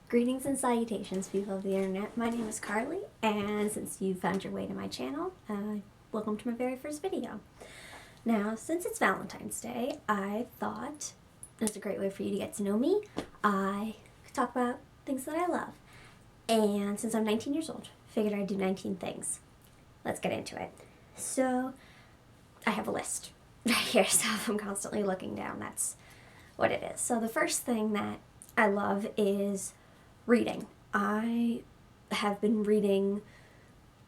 Greetings and salutations, people of the internet. My name is Carly, and since you found your way to my channel, welcome to my very first video. Now, since it's Valentine's Day, I thought it's a great way for you to get to know me. I could talk about things that I love. And since I'm 19 years old, figured I'd do 19 things. Let's get into it. So, I have a list right here, so if I'm constantly looking down, that's what it is. So the first thing that I love is reading. I have been reading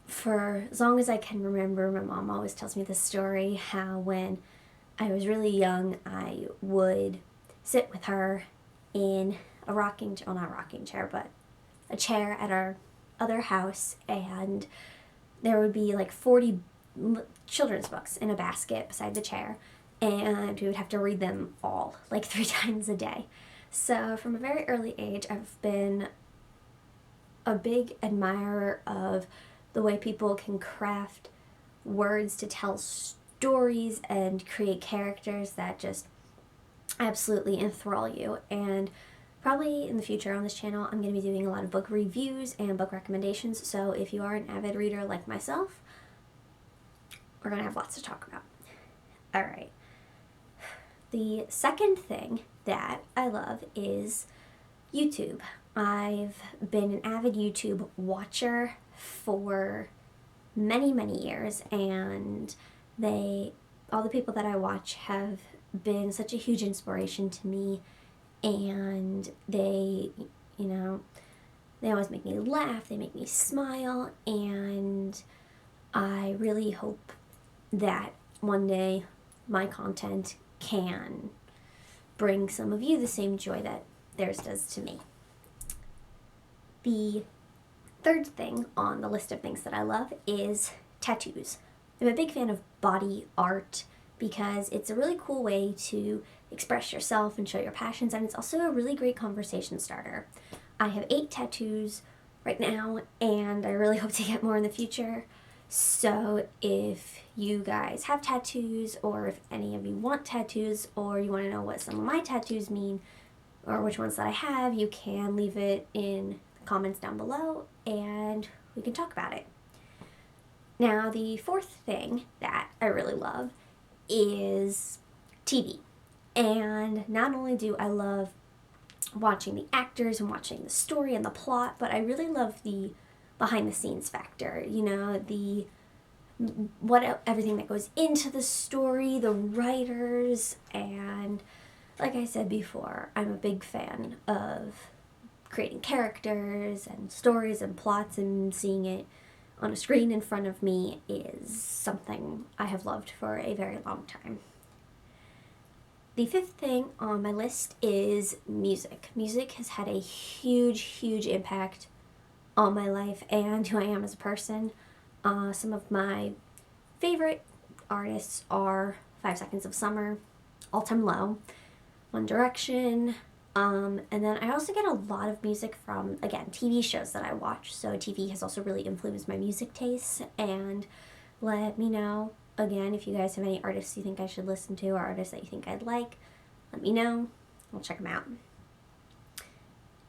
for as long as I can remember. My mom always tells me this story, how when I was really young, I would sit with her in a not rocking chair, but a chair at our other house, and there would be like 40 children's books in a basket beside the chair, and we would have to read them all like 3 times a day. So from a very early age, I've been a big admirer of the way people can craft words to tell stories and create characters that just absolutely enthrall you. And probably in the future on this channel, I'm going to be doing a lot of book reviews and book recommendations. So if you are an avid reader like myself, we're going to have lots to talk about. All right. The second thing that I love is YouTube. I've been an avid YouTube watcher for many, many years, and all the people that I watch have been such a huge inspiration to me, and they always make me laugh, they make me smile, and I really hope that one day my content can bring some of you the same joy that theirs does to me. The third thing on the list of things that I love is tattoos. I'm a big fan of body art because it's a really cool way to express yourself and show your passions, and it's also a really great conversation starter. I have 8 tattoos right now, and I really hope to get more in the future. So if you guys have tattoos, or if any of you want tattoos, or you want to know what some of my tattoos mean, or which ones that I have, you can leave it in the comments down below, and we can talk about it. Now, the fourth thing that I really love is TV. And not only do I love watching the actors and watching the story and the plot, but I really love the behind the scenes factor, everything that goes into the story, the writers, and like I said before, I'm a big fan of creating characters and stories and plots, and seeing it on a screen in front of me is something I have loved for a very long time. The fifth thing on my list is music. Music has had a huge, huge impact on my life and who I am as a person. Some of my favorite artists are 5 Seconds of Summer, All Time Low, One Direction, and then I also get a lot of music from, again, TV shows that I watch. So TV has also really influenced my music tastes, and let me know, again, if you guys have any artists you think I should listen to or artists that you think I'd like, let me know. I'll check them out.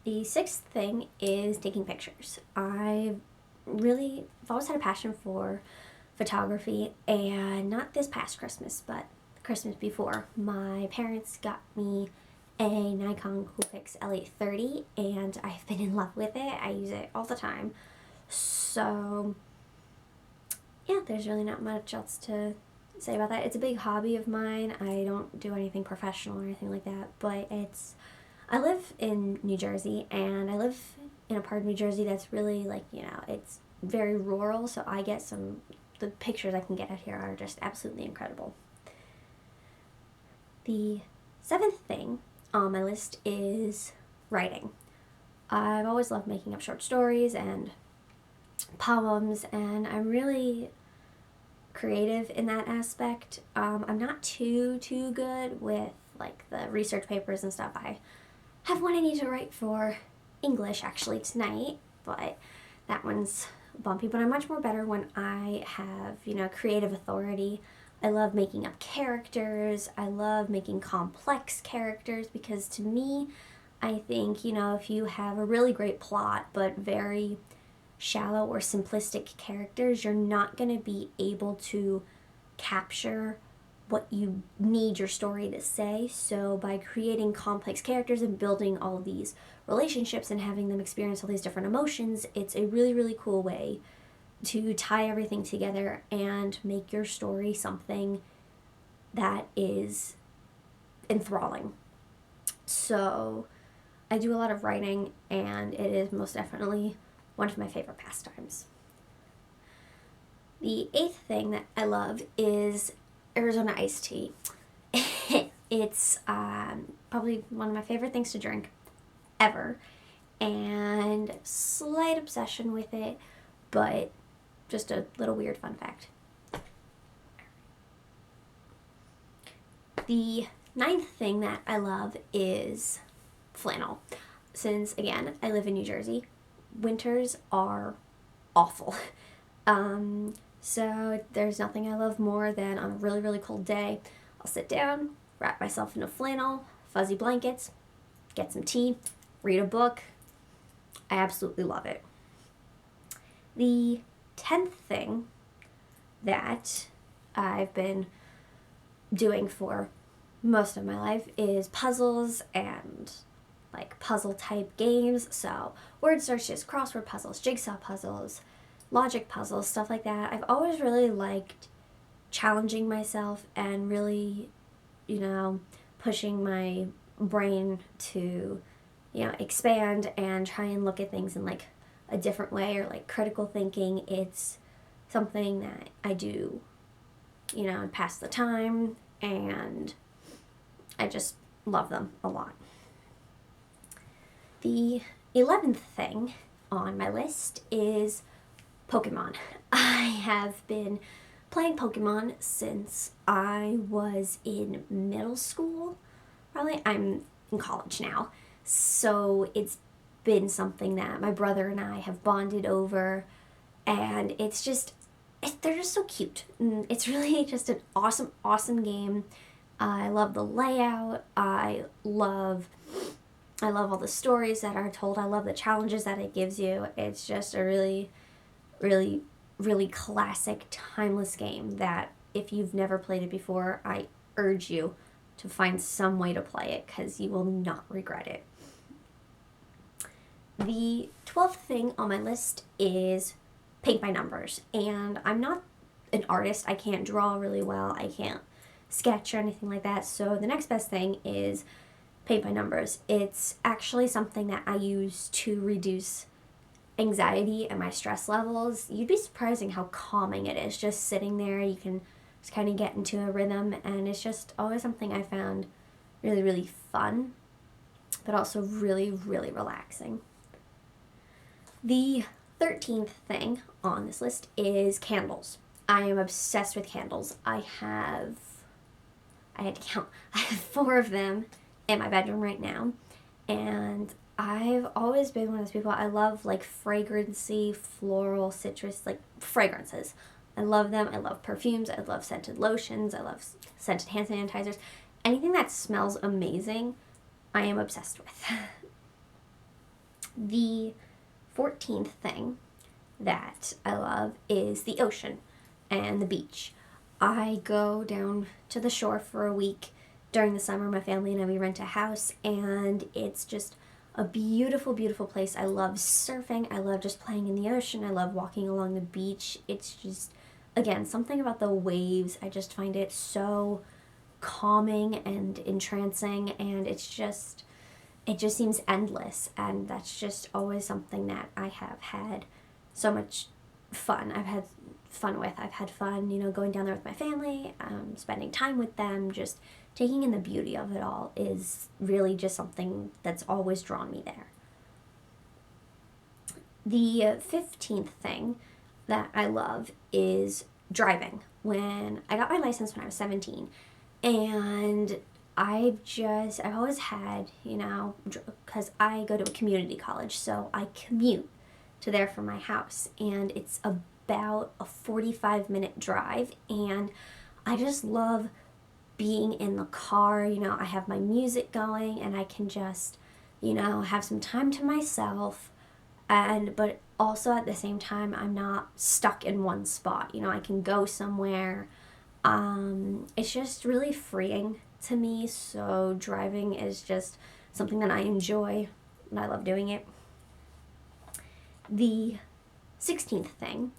The sixth thing is taking pictures. I've always had a passion for photography, and not this past Christmas, but Christmas before, my parents got me a Nikon Coolpix L830, and I've been in love with it. I use it all the time. So yeah, there's really not much else to say about that. It's a big hobby of mine. I don't do anything professional or anything like that, but I live in New Jersey, and I live in a part of New Jersey that's really it's very rural, so I get the pictures I can get out here are just absolutely incredible. The seventh thing on my list is writing. I've always loved making up short stories and poems, and I'm really creative in that aspect. I'm not too good with the research papers and stuff. I have one I need to write for English actually tonight, but that one's bumpy. But I'm much more better when I have creative authority. I love making up characters. I love making complex characters because to me, I think, if you have a really great plot but very shallow or simplistic characters, you're not going to be able to capture what you need your story to say. So by creating complex characters and building all these relationships and having them experience all these different emotions, it's a really, really cool way to tie everything together and make your story something that is enthralling. So I do a lot of writing, and it is most definitely one of my favorite pastimes. The 8th thing that I love is Arizona iced tea. It's probably one of my favorite things to drink ever, and slight obsession with it, but just a little weird fun fact. The 9th thing that I love is flannel. Since, again, I live in New Jersey, winters are awful. So there's nothing I love more than on a really, really cold day, I'll sit down, wrap myself in a flannel, fuzzy blankets, get some tea, read a book. I absolutely love it. The 10th thing that I've been doing for most of my life is puzzles and like puzzle type games. So word searches, crossword puzzles, jigsaw puzzles, logic puzzles, stuff like that. I've always really liked challenging myself and really, pushing my brain to, expand and try and look at things in like a different way, or like critical thinking. It's something that I do, and pass the time, and I just love them a lot. The 11th thing on my list is Pokemon. I have been playing Pokemon since I was in middle school. Probably I'm in college now. So it's been something that my brother and I have bonded over, and they're just so cute. It's really just an awesome, awesome game. I love the layout. I love all the stories that are told. I love the challenges that it gives you. It's just a really, really, really classic, timeless game that if you've never played it before, I urge you to find some way to play it, because you will not regret it. The 12th thing on my list is paint by numbers. And I'm not an artist. I can't draw really well. I can't sketch or anything like that. So the next best thing is paint by numbers. It's actually something that I use to reduce anxiety and my stress levels. You'd be surprising how calming it is just sitting there. You can just kind of get into a rhythm, and it's just always something I found really, really fun, but also really, really relaxing. The 13th thing on this list is candles. I am obsessed with candles. I had to count. I have 4 of them in my bedroom right now, and I've always been one of those people. I love like fragrancy, floral, citrus, like fragrances. I love them. I love perfumes. I love scented lotions. I love scented hand sanitizers. Anything that smells amazing, I am obsessed with. The 14th thing that I love is the ocean and the beach. I go down to the shore for a week during the summer. My family and I, we rent a house, and it's just a beautiful, beautiful place. I love surfing. I love just playing in the ocean. I love walking along the beach. It's just, again, something about the waves. I just find it so calming and entrancing, and it just seems endless. And that's just always something that I have had so much fun. I've had fun with. I've had fun, going down there with my family, spending time with them, just taking in the beauty of it all is really just something that's always drawn me there. The 15th thing that I love is driving. When I got my license when I was 17, and I've always had, because I go to a community college, so I commute to there from my house, and it's about a 45-minute drive, and I just love being in the car. I have my music going, and I can just you know, have some time to myself, and but also at the same time I'm not stuck in one spot. You know, I can go somewhere. It's just really freeing to me. So driving is just something that I enjoy and I love doing it. The 16th thing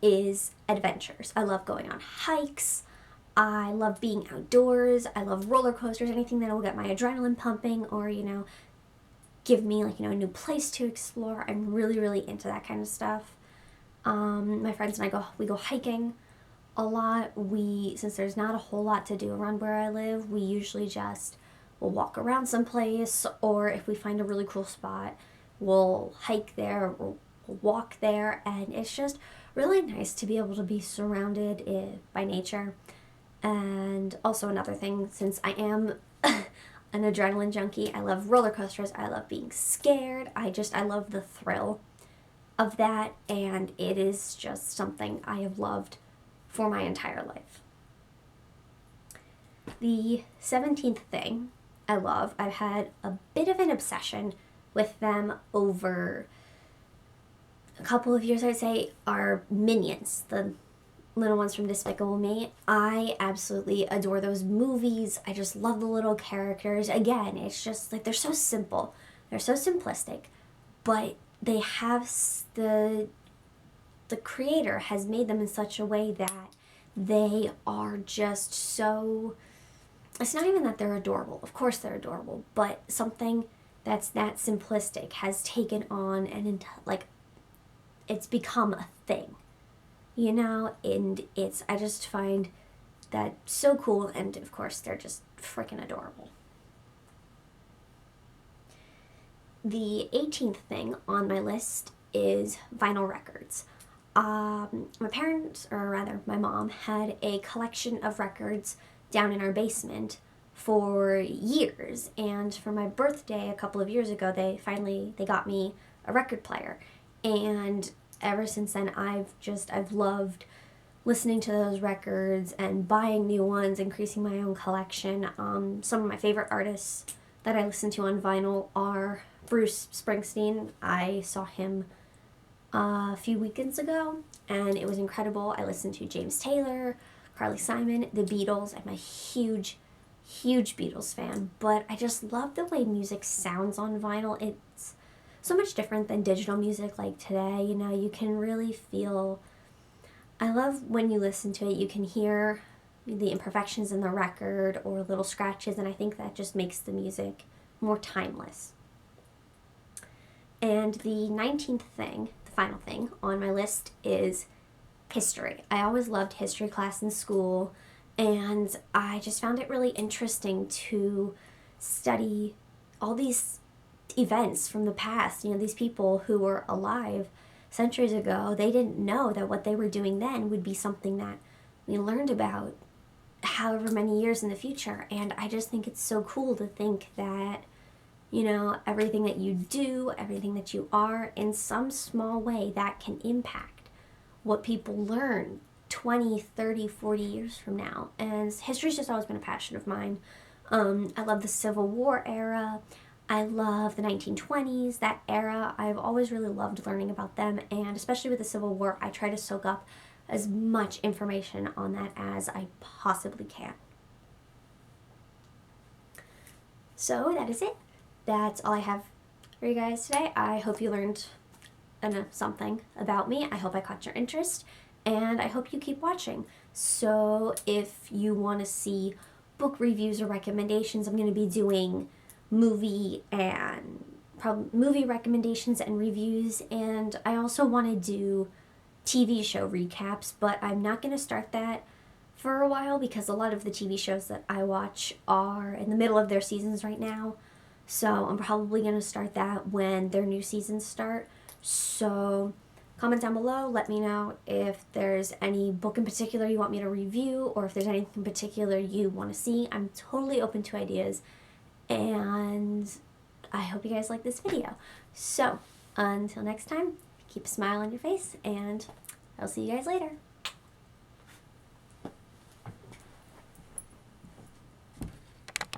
is adventures. I love going on hikes. I love being outdoors. I love roller coasters, anything that will get my adrenaline pumping or, you know, give me like, you know, a new place to explore. I'm really, really into that kind of stuff. My friends and we go hiking a lot. Since there's not a whole lot to do around where I live, we usually just will walk around someplace, or if we find a really cool spot, we'll hike there, or we'll walk there, and it's just really nice to be able to be surrounded by nature. And also another thing, since I am an adrenaline junkie, I love roller coasters, I love being scared, I love the thrill of that, and it is just something I have loved for my entire life. The 17th thing I've had a bit of an obsession with them over a couple of years, I'd say, are Minions, the little ones from Despicable Me. I absolutely adore those movies. I just love the little characters. Again, it's just like they're so simple. They're so simplistic, but they have the creator has made them in such a way that they are just so, it's not even that they're adorable. Of course they're adorable, but something that's that simplistic has taken on and like it's become a thing, you know, and I just find that so cool, and of course they're just freaking adorable. The 18th thing on my list is vinyl records. My parents, or rather my mom, had a collection of records down in our basement for years, and for my birthday a couple of years ago they got me a record player, and ever since then I've loved listening to those records and buying new ones, increasing my own collection. Some of my favorite artists that I listen to on vinyl are Bruce Springsteen. I saw him a few weekends ago, and it was incredible. I listened to James Taylor, Carly Simon, the Beatles. I'm a huge Beatles fan, but I just love the way music sounds on vinyl. It's so much different than digital music like today. You know, you can really feel, I love when you listen to it, you can hear the imperfections in the record or little scratches, and I think that just makes the music more timeless. And the 19th thing, the final thing on my list, is history. I always loved history class in school, and I just found it really interesting to study all these events from the past. You know, these people who were alive centuries ago, they didn't know that what they were doing then would be something that we learned about however many years in the future. And I just think it's so cool to think that, you know, everything that you do, everything that you are, in some small way, that can impact what people learn 20, 30, 40 years from now. And history's just always been a passion of mine. I love the Civil War era. I love the 1920s, that era. I've always really loved learning about them, and especially with the Civil War, I try to soak up as much information on that as I possibly can. So that is it. That's all I have for you guys today. I hope you learned something about me. I hope I caught your interest, and I hope you keep watching. So if you want to see book reviews or recommendations, I'm going to be doing movie recommendations and reviews, and I also want to do TV show recaps, but I'm not going to start that for a while because a lot of the TV shows that I watch are in the middle of their seasons right now. So I'm probably going to start that when their new seasons start. So comment down below, let me know if there's any book in particular you want me to review, or if there's anything in particular you want to see. I'm totally open to ideas, and I hope you guys like this video. So until next time, keep a smile on your face, and I'll see you guys later.